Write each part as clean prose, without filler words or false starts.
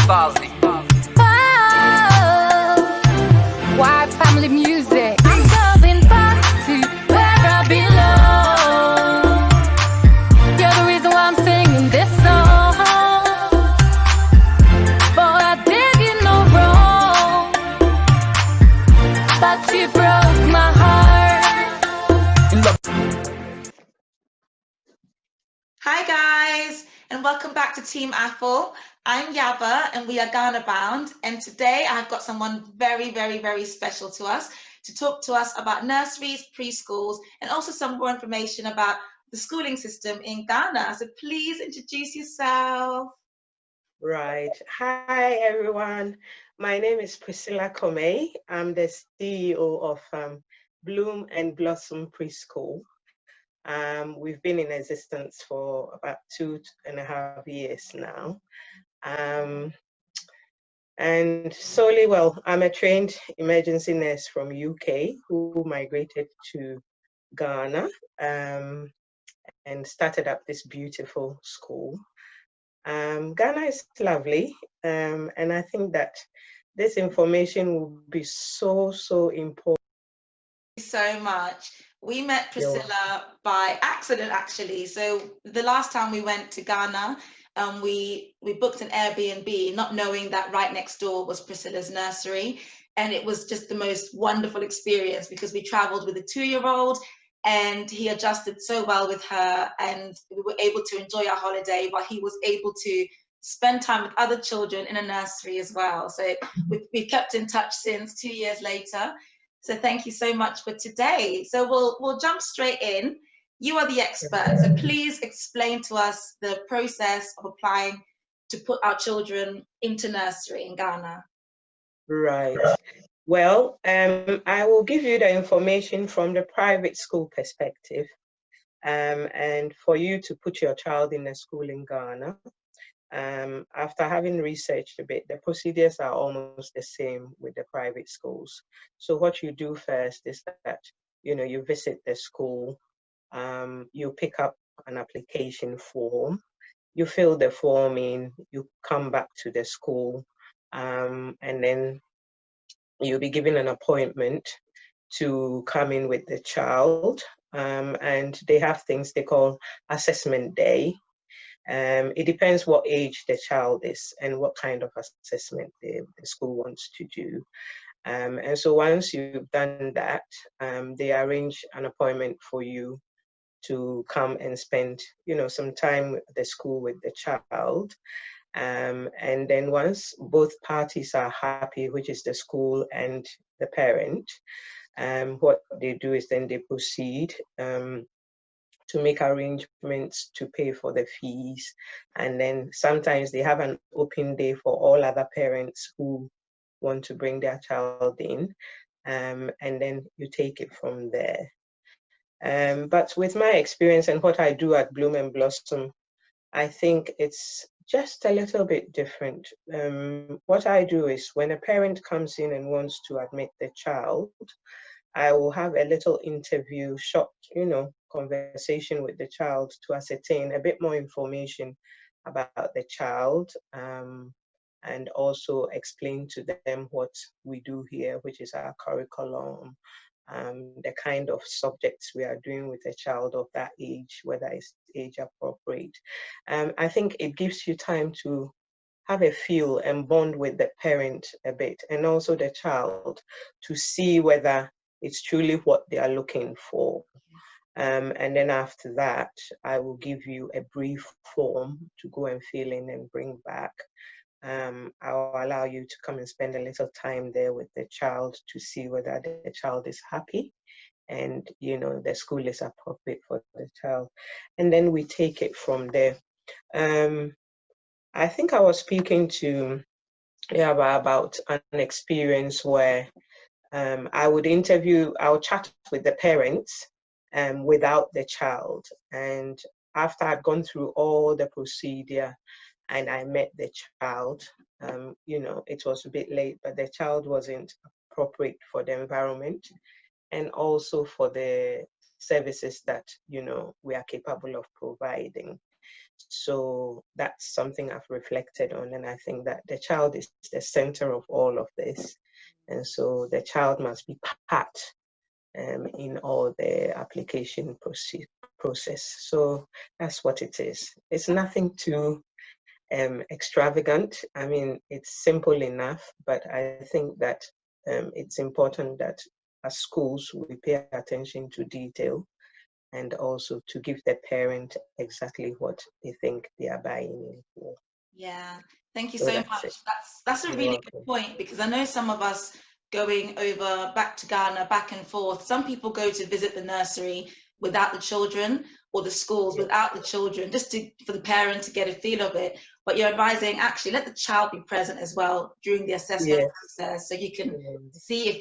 Fuzzy. White family music. I'm coming back to where I belong. You're the reason why I'm singing this song. But I did you no wrong. But you broke my heart. Hi guys, and welcome back to Team Apple. I'm Yaba and we are Ghana bound, and today I've got someone very, very, very special to us to talk to us about nurseries, preschools, and also some more information about the schooling system in Ghana. So please introduce yourself. Right. Hi, everyone. My name is Pricilla. I'm the CEO of Bloomandblossompreschool. We've been in existence for about 2.5 years now. And solely, well, I'm a trained emergency nurse from UK who migrated to Ghana and started up this beautiful school. Ghana is lovely, and I think that this information will be so important. Thank you so much. We met Pricilla by accident, actually. So the last time we went to Ghana, we booked an Airbnb, not knowing that right next door was Priscilla's nursery. And it was just the most wonderful experience because we traveled with a 2-year-old and he adjusted so well with her, and we were able to enjoy our holiday while he was able to spend time with other children in a nursery as well. So we've kept in touch since 2 years later. So thank you so much for today. So we'll jump straight in. You are the expert, so please explain to us the process of applying to put our children into nursery in Ghana. Right. Well, I will give you the information from the private school perspective, and for you to put your child in a school in Ghana. After having researched a bit, the procedures are almost the same with the private schools. So what you do first is that, you visit the school, you pick up an application form, you fill the form in, you come back to the school, and then you'll be given an appointment to come in with the child, and they have things they call assessment day. It depends what age the child is and what kind of assessment the school wants to do. And so once you've done that, they arrange an appointment for you to come and spend, some time at the school with the child. And then once both parties are happy, which is the school and the parent, what they do is then they proceed to make arrangements to pay for the fees. And then sometimes they have an open day for all other parents who want to bring their child in. And then you take it from there. But with my experience and what I do at Bloom and Blossom, I think it's just a little bit different. What I do is when a parent comes in and wants to admit the child, I will have a little interview, short, conversation with the child to ascertain a bit more information about the child, and also explain to them what we do here, which is our curriculum, the kind of subjects we are doing with a child of that age, whether it's age appropriate. I think it gives you time to have a feel and bond with the parent a bit, and also the child, to see whether it's truly what they are looking for. And then after that, I will give you a brief form to go and fill in and bring back. I'll allow you to come and spend a little time there with the child to see whether the child is happy and, the school is appropriate for the child. And then we take it from there. I think I was speaking to Yaba about an experience where I would chat with the parents without the child. And after I'd gone through all the procedure and I met the child, it was a bit late, but the child wasn't appropriate for the environment and also for the services that, we are capable of providing. So that's something I've reflected on, and I think that the child is the center of all of this. And so the child must be part in all the application process. So that's what it is. It's nothing too extravagant. I mean, it's simple enough, but I think that it's important that as schools, we pay attention to detail and also to give the parent exactly what they think they are buying in for. Yeah, thank you So so that's much. it. That's a You're really good welcome. point, because I know some of us going over back to Ghana, back and forth, some people go to visit the nursery without the children, or the schools Yeah. without the children, just for the parent to get a feel of it. But you're advising, actually let the child be present as well during the assessment Yes. process, so you can Mm. see if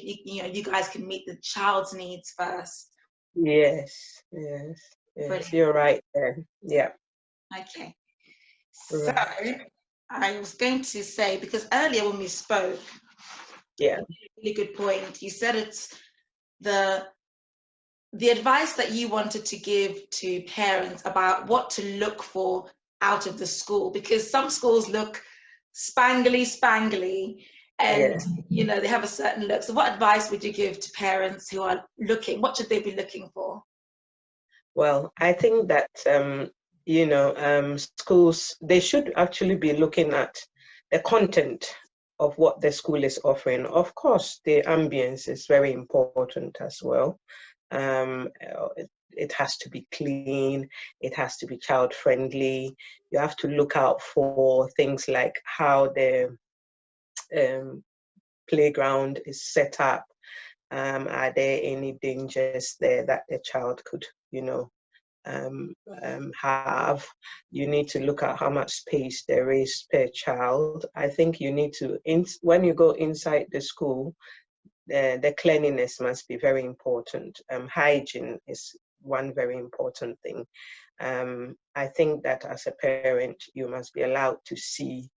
you guys can meet the child's needs first. Yes. Yes. Yes. Brilliant. You're right there. Yeah. Okay. So Right. I was going to say, because earlier when we spoke, Yeah. you made a really good point. You said it's the advice that you wanted to give to parents about what to look for out of the school, because some schools look spangly, and Yeah. they have a certain look. So what advice would you give to parents who are looking? What should they be looking for? Well, I think that schools, they should actually be looking at the content of what the school is offering. Of course, the ambience is very important as well. It has to be clean. It has to be child friendly. You have to look out for things like how the um, playground is set up. Are there any dangers there that the child could, have? You need to look at how much space there is per child. I think you need to, when you go inside the school, the cleanliness must be very important. Hygiene is one very important thing. I think that as a parent, you must be allowed to see,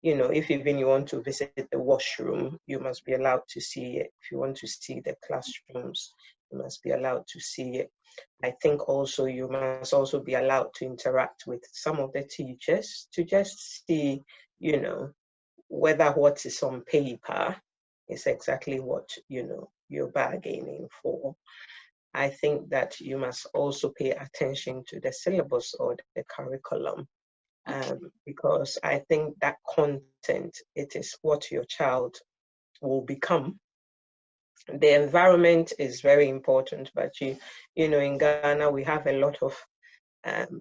if even you want to visit the washroom, you must be allowed to see it. If you want to see the classrooms, you must be allowed to see it. I think also you must also be allowed to interact with some of the teachers to just see, whether what is on paper is exactly what, you're bargaining for. I think that you must also pay attention to the syllabus or the curriculum, because I think that content, it is what your child will become. The environment is very important, but in Ghana, we have a lot of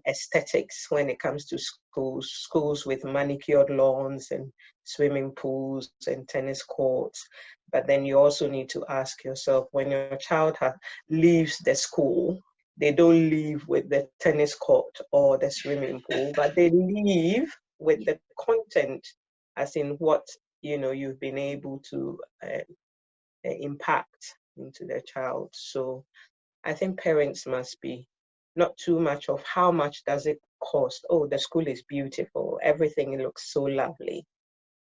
aesthetics when it comes to schools with manicured lawns and swimming pools and tennis courts. But then you also need to ask yourself, when your child leaves the school, they don't leave with the tennis court or the swimming pool, but they leave with the content, as in what you've been able to impact into their child. So I think parents must be not too much of how much does it cost. Oh, the school is beautiful, everything looks so lovely,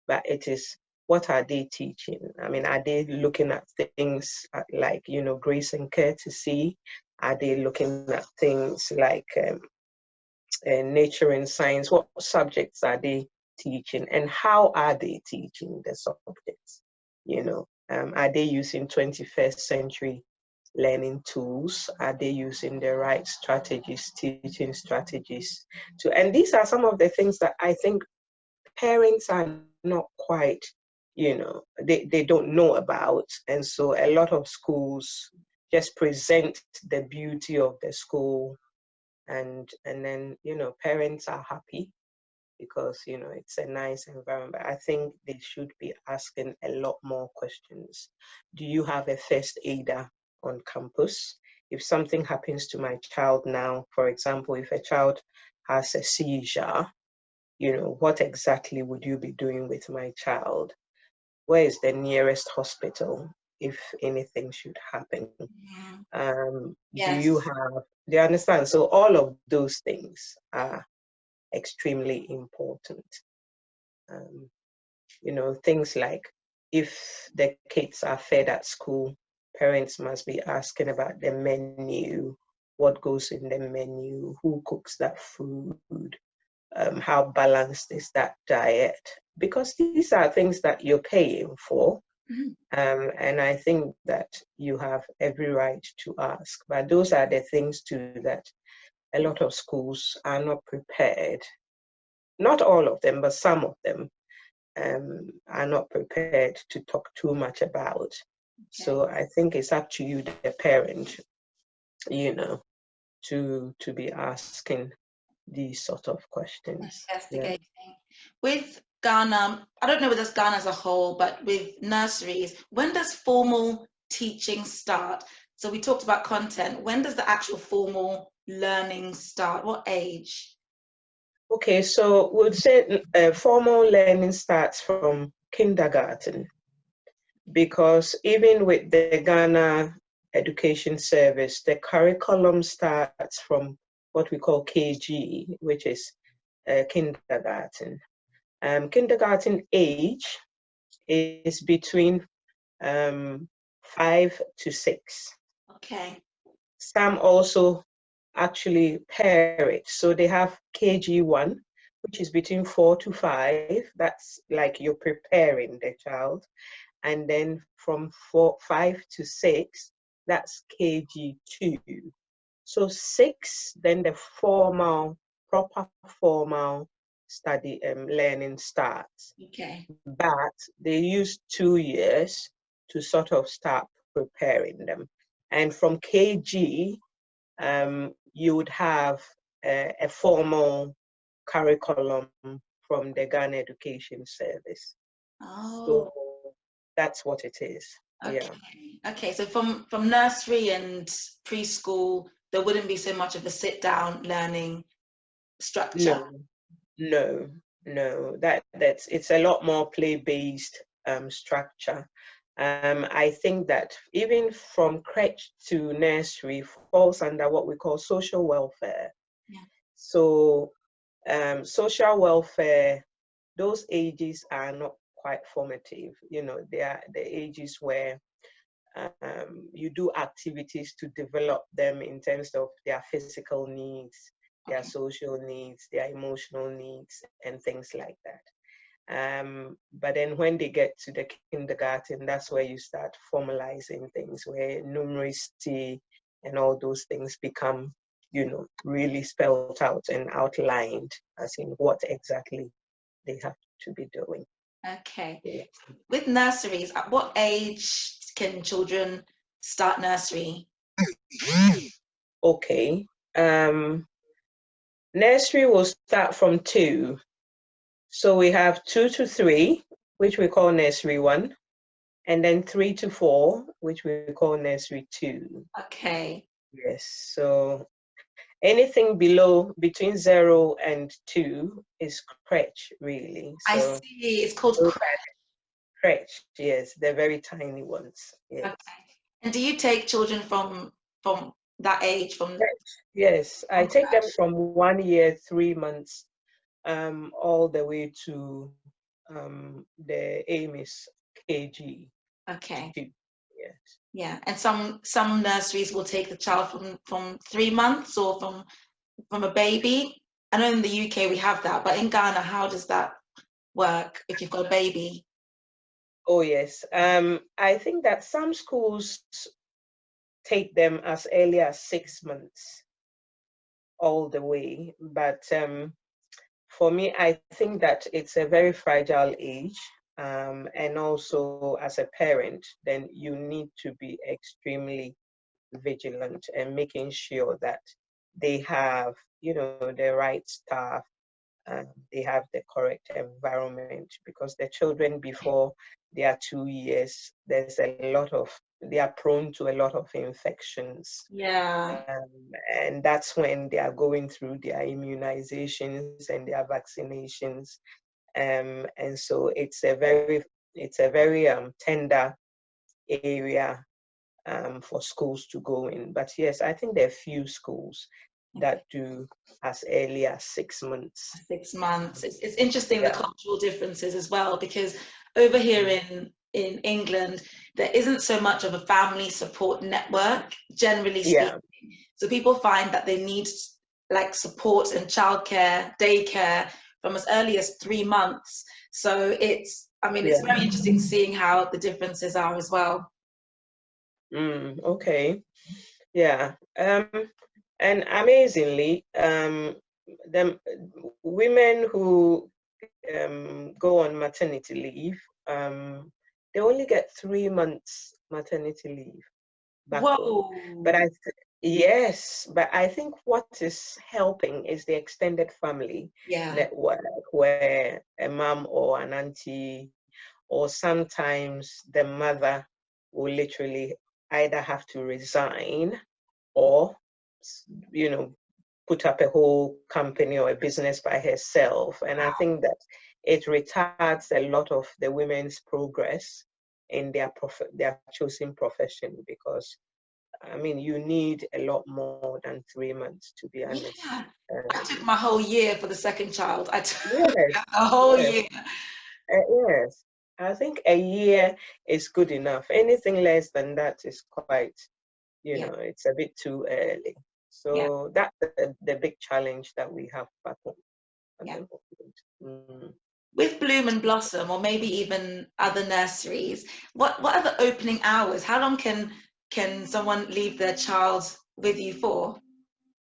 but it is, what are they teaching? I mean, are they looking at things like, grace and courtesy? Are they looking at things like nature and science? What subjects are they teaching, and how are they teaching the subjects? Are they using 21st century learning tools? Are they using the right strategies, teaching strategies? And these are some of the things that I think parents are not quite, they don't know about. And so a lot of schools just present the beauty of the school, and then, parents are happy because, it's a nice environment. I think they should be asking a lot more questions. Do you have a first aider on campus? If something happens to my child now, for example, if a child has a seizure, what exactly would you be doing with my child? Where is the nearest hospital if anything should happen? Do Yes. you understand? So all of those things are extremely important. Um, things like, if the kids are fed at school, parents must be asking about the menu, what goes in the menu, who cooks that food, how balanced is that diet? Because these are things that you're paying for. And I think that you have every right to ask. But those are the things too that a lot of schools are not prepared. Not all of them, but some of them are not prepared to talk too much about. So I think it's up to you, the parent, you know, to be asking these sort of questions. Investigating. With Ghana, I don't know whether it's Ghana as a whole, but with nurseries, when does formal teaching start? So we talked about content. When does the actual formal learning start? What age? Okay, so we'd say formal learning starts from kindergarten, because even with the Ghana Education Service, the curriculum starts from what we call KG, which is kindergarten. Kindergarten age is between 5 to 6. Okay. Some also actually pair it. So they have KG1, which is between 4 to 5. That's like you're preparing the child. And then from 5 to 6, that's KG2. So 6, then the proper formal study learning starts. Okay. But they use 2 years to sort of start preparing them. And from KG, you would have a formal curriculum from the Ghana Education Service. Oh. So that's what it is. Okay. Yeah. Okay. So from nursery and preschool, there wouldn't be so much of a sit-down learning structure. No. That's it's a lot more play-based structure. I think that even from crèche to nursery falls under what we call social welfare. Yeah. So social welfare, those ages are not quite formative. You know, they are the ages where you do activities to develop them in terms of their physical needs, their social needs, their emotional needs, and things like that. But then when they get to the kindergarten, that's where you start formalizing things, where numeracy and all those things become, you know, really spelled out and outlined as in what exactly they have to be doing. Okay. Yeah. With nurseries, at what age can children start nursery? Okay. Nursery will start from 2. So we have 2 to 3, which we call nursery 1, and then 3 to 4, which we call nursery 2. Okay. Yes. So anything below between 0 and 2 is crèche, really. So I see. It's called crèche. Yes, they're very tiny ones. Yes. Okay. And do you take children from that age? From Yes, I take them crèche? from 1 year, 3 months, all the way to the aim is KG. Okay. Yes. Yeah. And some nurseries will take the child from 3 months or from a baby. I know in the UK we have that, but in Ghana, how does that work if you've got a baby? Oh yes. I think that some schools take them as early as 6 months all the way. But for me, I think that it's a very fragile age. And also as a parent, then you need to be extremely vigilant and making sure that they have, you know, the right staff, they have the correct environment, because the children before they are 2 years, they are prone to a lot of infections. Yeah. And that's when they are going through their immunizations and their vaccinations. And so it's a very tender area for schools to go in. But yes, I think there are few schools that do as early as 6 months. 6 months. It's interesting the cultural differences as well, because over here in England, there isn't so much of a family support network, generally speaking. So people find that they need like support and childcare, daycare from as early as 3 months. So it's, I mean, it's very interesting seeing how the differences are as well. Okay. Yeah. And amazingly, the women who go on maternity leave, they only get 3 months maternity leave back home. Whoa. But yes, but I think what is helping is the extended family network, where a mom or an auntie, or sometimes the mother will literally either have to resign or, put up a whole company or a business by herself. And I think that it retards a lot of the women's progress in their chosen profession, because I mean, you need a lot more than 3 months, to be honest. Yeah. I took my whole year for the second child. I took Yes, a whole year. yes. I think a year is good enough. Anything less than that is quite, it's a bit too early. So that's the big challenge that we have back home. With Bloom and Blossom, or maybe even other nurseries, what are the opening hours? How long can someone leave their child with you for?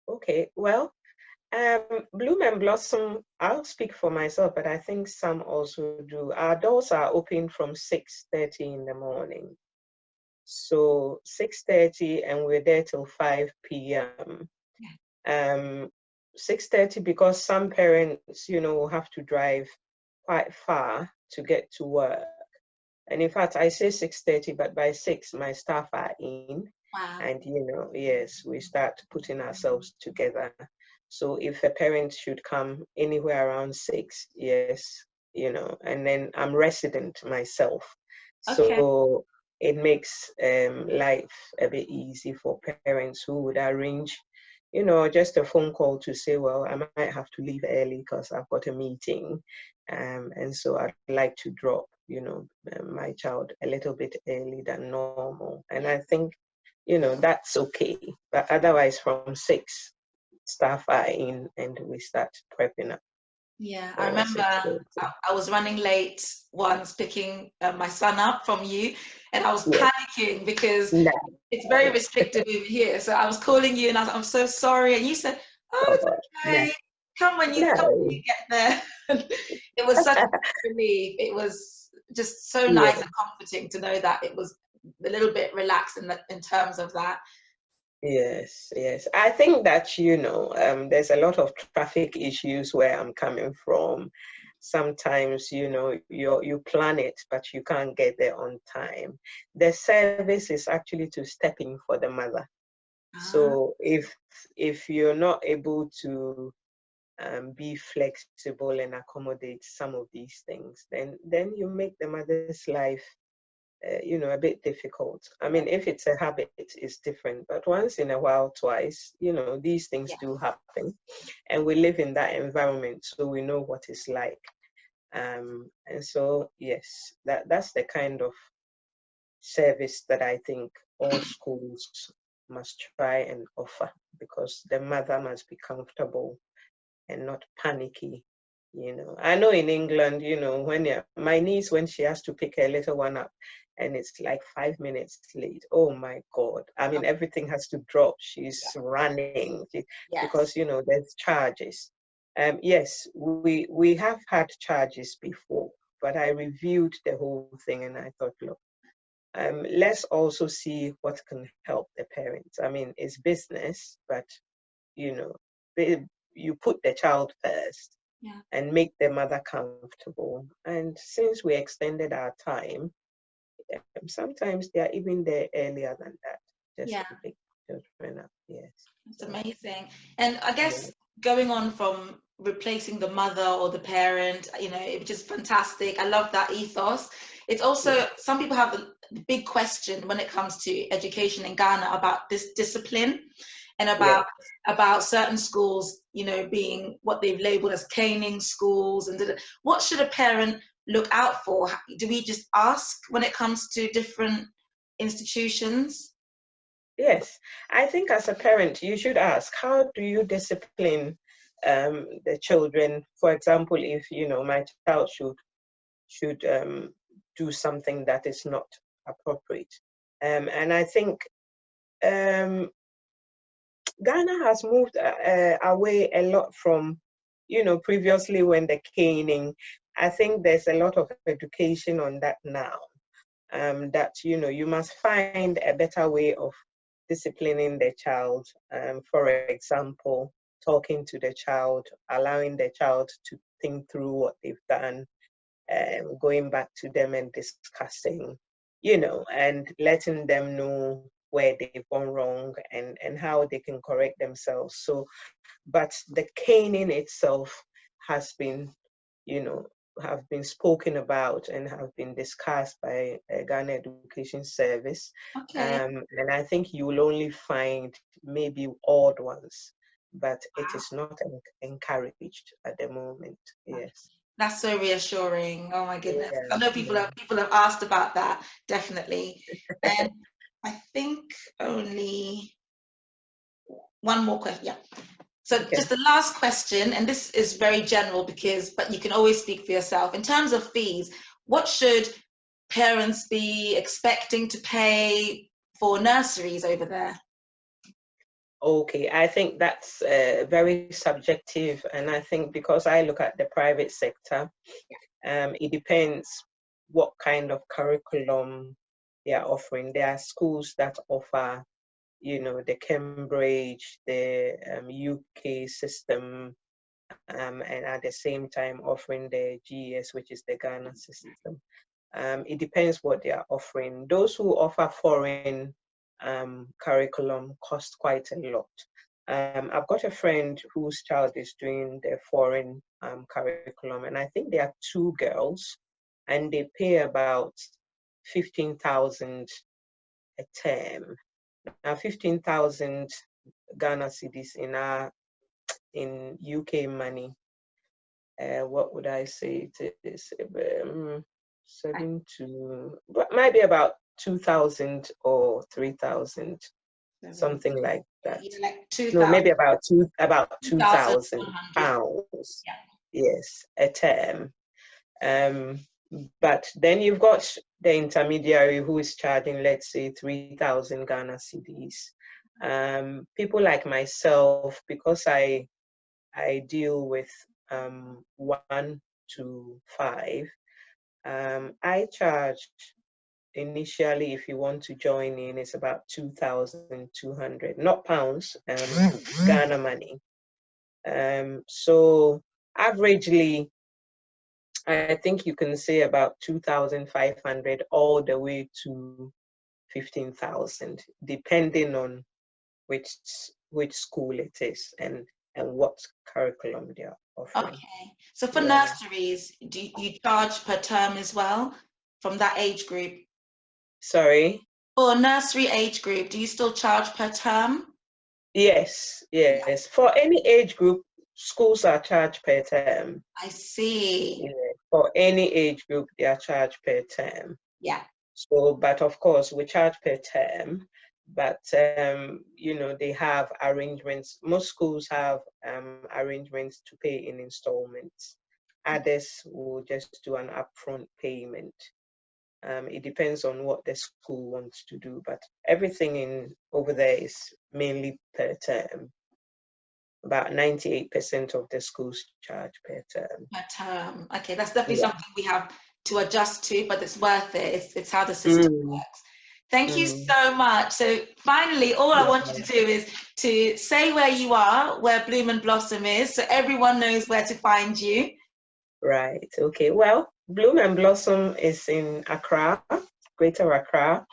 Okay, well, Bloom and Blossom, I'll speak for myself, but I think some also do. Our doors are open from 6:30 in the morning. So 6:30, and we're there till 5 p.m. 6:30, because some parents, will have to drive quite far to get to work. And in fact, I say 6:30, but by 6, my staff are in. Wow. And, yes, we start putting ourselves together. So if a parent should come anywhere around 6, yes, and then I'm resident myself. Okay. So it makes life a bit easy for parents who would arrange, just a phone call to say, well, I might have to leave early because I've got a meeting. And so I'd like to drop, my child a little bit early than normal. And I think, that's okay. But otherwise, from 6, staff are in and we start prepping up. Yeah, I remember I was running late once picking my son up from you, and I was panicking because it's very restrictive over here. So I was calling you and I was like, I'm so sorry. And you said, oh, it's okay. Come when you get there. It was such a relief. It was just so nice and comforting to know that it was a little bit relaxed in terms of that. Yes. I think that, there's a lot of traffic issues where I'm coming from. Sometimes, you plan it, but you can't get there on time. The service is actually to step in for the mother. So if you're not able to be flexible and accommodate some of these things, then you make the mother's life a bit difficult. I mean, if it's a habit, it's different. But once in a while, twice, these things do happen. And we live in that environment, so we know what it's like. And so, yes, that's the kind of service that I think all schools must try and offer, because the mother must be comfortable and not panicky. I know in England, when my niece, when she has to pick her little one up and it's like 5 minutes late, oh my God. I mean, everything has to drop. She's running because, there's charges. Yes, we have had charges before, but I reviewed the whole thing and I thought, look, let's also see what can help the parents. I mean, it's business, but, you put the child first and make the mother comfortable. And since we extended our time, sometimes they are even there earlier than that, just to pick children up. Yes. It's amazing. And I guess going on from replacing the mother or the parent, it was just fantastic. I love that ethos. It's also, some people have the big question when it comes to education in Ghana about this discipline, and about certain schools, being what they've labeled as caning schools. And what should a parent look out for? Do we just ask when it comes to different institutions? Yes, I think as a parent, you should ask, how do you discipline the children? For example, if my child should do something that is not appropriate, and I think um, Ghana has moved away a lot from, previously when the caning. I think there's a lot of education on that now. That you must find a better way of disciplining the child. For example, talking to the child, allowing the child to think through what they've done, going back to them and discussing, and letting them know where they've gone wrong and how they can correct themselves. So, but the caning itself has been, you know, have been spoken about and have been discussed by Ghana Education Service. Okay. And I think you will only find maybe odd ones, but it is not encouraged at the moment. Yes. That's so reassuring. Oh my goodness. I Yeah. know Yeah. people have asked about that, definitely. And I think only one more question. Yeah. So Okay. just the last question, and this is very general but you can always speak for yourself. In terms of fees, what should parents be expecting to pay for nurseries over there? Okay, I think that's very subjective, and I think because I look at the private sector, it depends what kind of curriculum they are offering. There are schools that offer, the Cambridge, the UK system, and at the same time offering the GES, which is the Ghana system. It depends what they are offering. Those who offer foreign curriculum cost quite a lot. I've got a friend whose child is doing the foreign curriculum, and I think there are two girls, and they pay about 15,000 a term. Now, 15,000 Ghana cedis in UK money. What would I say it is? 7 to, maybe about 2,000 or 3,000, something like that. Like No, 2,000, maybe about 2,000 2,100. pounds. Yeah. Yes, a term. Um, but then you've got the intermediary who is charging, let's say, 3,000 Ghana cedis. People like myself, because I deal with 1 to 5. I charge initially, if you want to join in, it's about 2,200, not pounds, Ghana money. So averagely, I think you can say about 2,500 all the way to 15,000, depending on which school it is and what curriculum they are offering. Okay. So for Yeah. nurseries, do you charge per term as well from that age group? Sorry. For nursery age group, do you still charge per term? Yes. For any age group, schools are charged per term. I see. Yeah. For any age group, they are charged per term. Yeah. So, but of course, we charge per term. But they have arrangements. Most schools have arrangements to pay in installments. Others will just do an upfront payment. It depends on what the school wants to do, but everything over there is mainly per term. About 98% of the schools charge per term. Per term. Okay, that's definitely Yeah. something we have to adjust to, but it's worth it. It's how the system works. Thank you so much. So finally, all I want you to do is to say where you are, where Bloom and Blossom is, so everyone knows where to find you. Right. Okay. Well, Bloom and Blossom is in Accra, Greater Accra,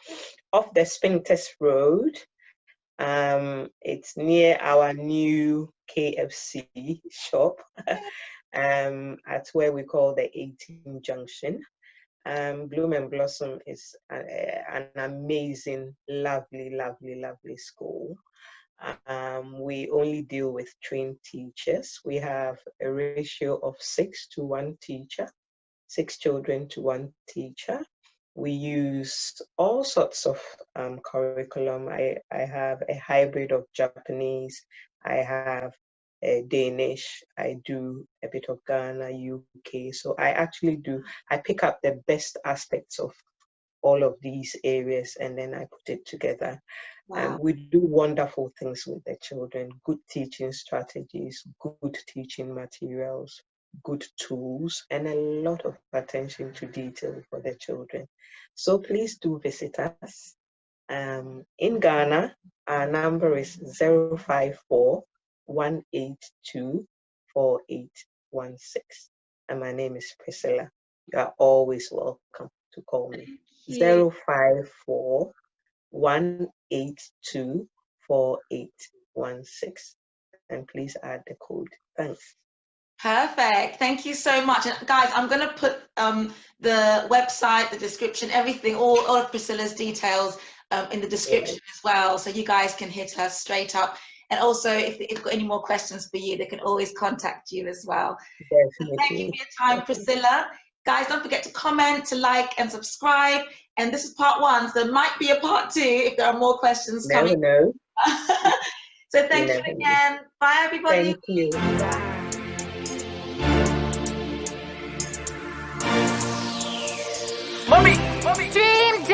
off the Spintex Road. It's near our new KFC shop, at where we call the 18 Junction. Bloom and Blossom is an amazing, lovely, lovely, lovely school. We only deal with trained teachers. We have a ratio of 6 to 1 teacher, 6 children to 1 teacher. We use all sorts of curriculum. I have a hybrid of Japanese. I have a Danish. I do a bit of Ghana, UK. So I pick up the best aspects of all of these areas and then I put it together. Wow. We do wonderful things with the children, good teaching strategies, good teaching materials, good tools, and a lot of attention to detail for the children. So please do visit us. In Ghana, our number is 054-182-4816. And my name is Pricilla. You are always welcome to call me. 054-182-4816. And please add the code. Thanks. Perfect. Thank you so much. And guys, I'm going to put the website, the description, everything, all of Priscilla's details in the description as well. So you guys can hit her straight up. And also, if they've got any more questions for you, they can always contact you as well. Definitely. Thank you for your time, Priscilla. Guys, don't forget to comment, to like, and subscribe. And this is part 1, so there might be a part 2 if there are more questions coming. Never know. So thank you again. Bye, everybody. Thank you. Dream